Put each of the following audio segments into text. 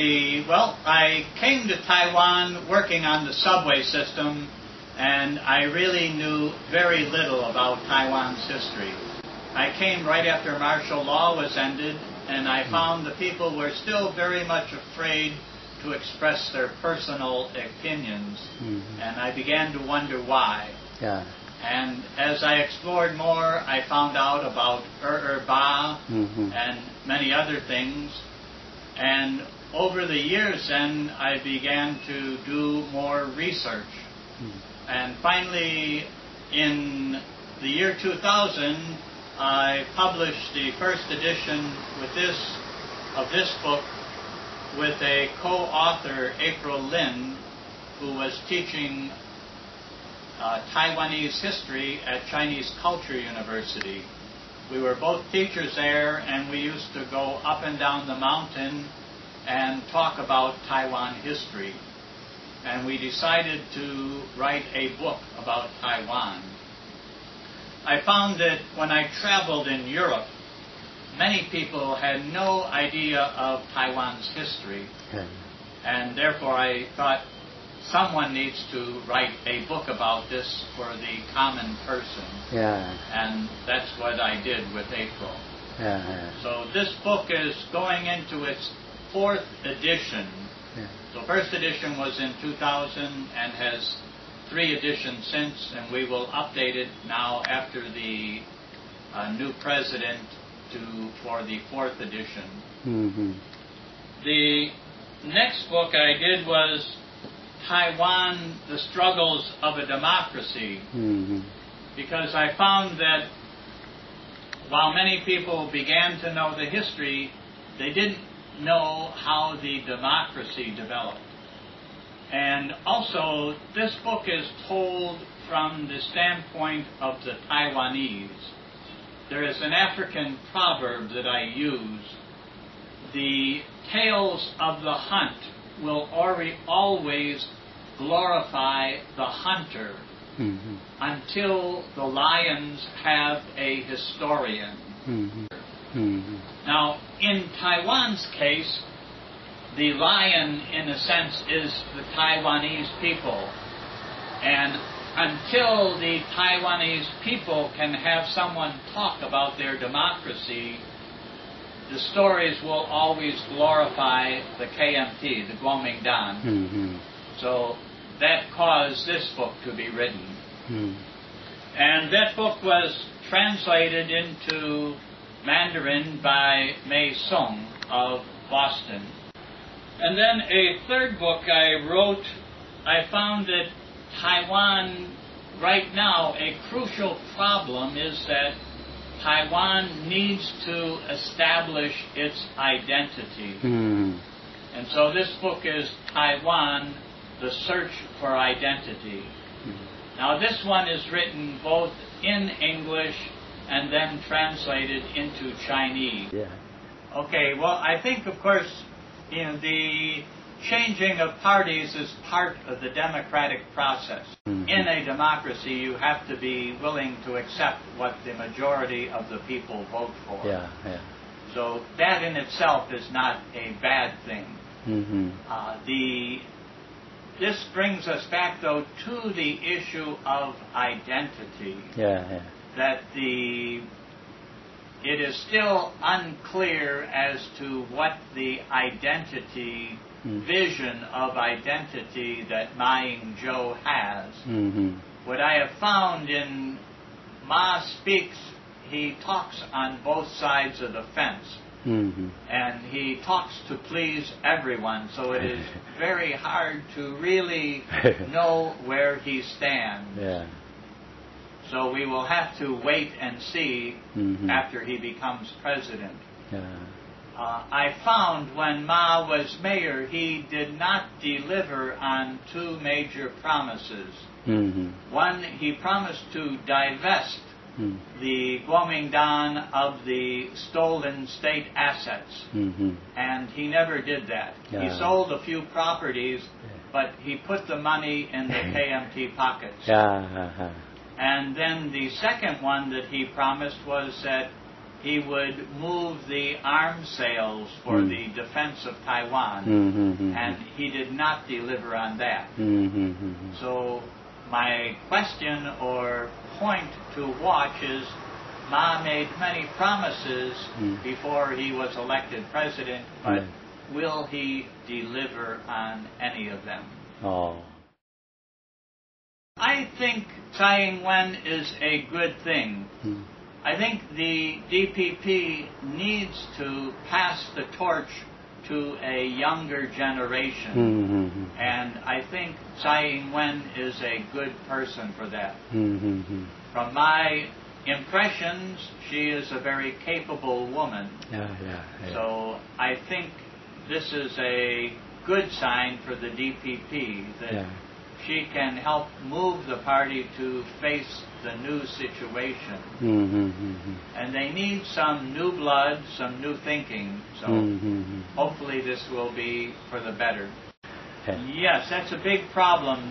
Well, I came to Taiwan working on the subway system, and I really knew very little about Taiwan's history. I came right after martial law was ended, and I found the people were still very much afraid to express their personal opinions, and I began to wonder why. Yeah. And as I explored more, I found out about Ba and many other things. And over the years then, I began to do more research. And finally, in the year 2000, I published the first edition of this book with a co-author, April Lin, who was teaching Taiwanese history at Chinese Culture University. We were both teachers there, and we used to go up and down the mountain and talk about Taiwan history. And we decided to write a book about Taiwan. I found that when I traveled in Europe, many people had no idea of Taiwan's history. And therefore I thought someone needs to write a book about this for the common person. And that's what I did with April. So this book is going into its 4th edition. So first edition was in 2000 and has 3 editions since, and we will update it now after the new president for the 4th edition. The next book I did was Taiwan, the Struggles of a Democracy, because I found that while many people began to know the history, they didn't know how the democracy developed. And also, this book is told from the standpoint of the Taiwanese. There is an African proverb that I use: the tales of the hunt will always glorify the hunter until the lions have a historian. Now, in Taiwan's case, the lion, in a sense, is the Taiwanese people. And until the Taiwanese people can have someone talk about their democracy, the stories will always glorify the KMT, the Kuomintang. So that caused this book to be written. And that book was translated into Mandarin by Mei Song of Boston. And then a third book I wrote, I found that Taiwan, right now, a crucial problem is that Taiwan needs to establish its identity. And so this book is Taiwan, The Search for Identity. Now this one is written both in English and then translated into Chinese. Okay, well, I think, of course, the changing of parties is part of the democratic process. In a democracy, you have to be willing to accept what the majority of the people vote for. So that in itself is not a bad thing. This brings us back, though, to the issue of identity. That it is still unclear as to what the identity, vision of identity that Ma Ying-jeou has. What I have found in Ma Speaks, he talks on both sides of the fence. And he talks to please everyone, so it is very hard to really know where he stands. So we will have to wait and see after he becomes president. I found when Ma was mayor, he did not deliver on 2 major promises. One, he promised to divest the Kuomintang of the stolen state assets. And he never did that. He sold a few properties, but he put the money in the KMT pockets. And then the second one that he promised was that he would move the arms sales for the defense of Taiwan, and he did not deliver on that. So my question or point to watch is, Ma made many promises before he was elected president, but will he deliver on any of them? I think Tsai Ing-wen is a good thing. I think the DPP needs to pass the torch to a younger generation, and I think Tsai Ing-wen is a good person for that. From my impressions, she is a very capable woman. So I think this is a good sign for the DPP that she can help move the party to face the new situation. And they need some new blood, some new thinking. So hopefully this will be for the better. Yes, that's a big problem.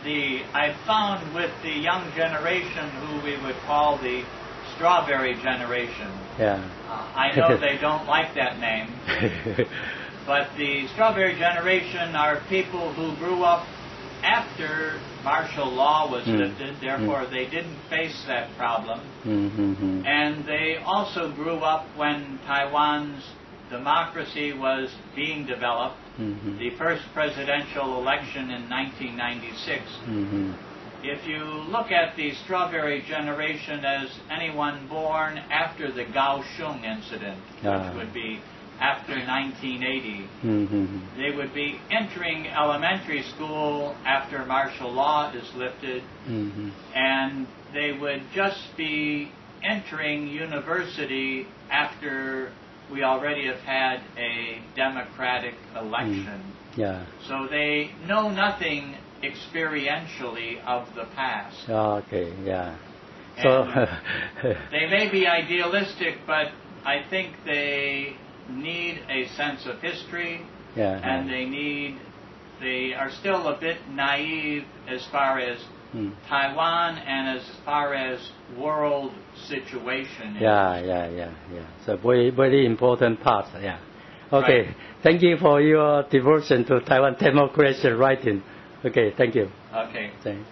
I found with the young generation, who we would call the strawberry generation. I know they don't like that name. But the strawberry generation are people who grew up after martial law was lifted, therefore they didn't face that problem. And they also grew up when Taiwan's democracy was being developed, the first presidential election in 1996. If you look at the strawberry generation as anyone born after the Kaohsiung incident, which would be after 1980, they would be entering elementary school after martial law is lifted, and they would just be entering university after we already have had a democratic election. So they know nothing experientially of the past. So they may be idealistic, but I think they need a sense of history, and they are still a bit naive as far as Taiwan and as far as world situation is. So very, very important part. Okay. Right. Thank you for your devotion to Taiwan democracy writing. Okay, thank you. Okay. Thanks.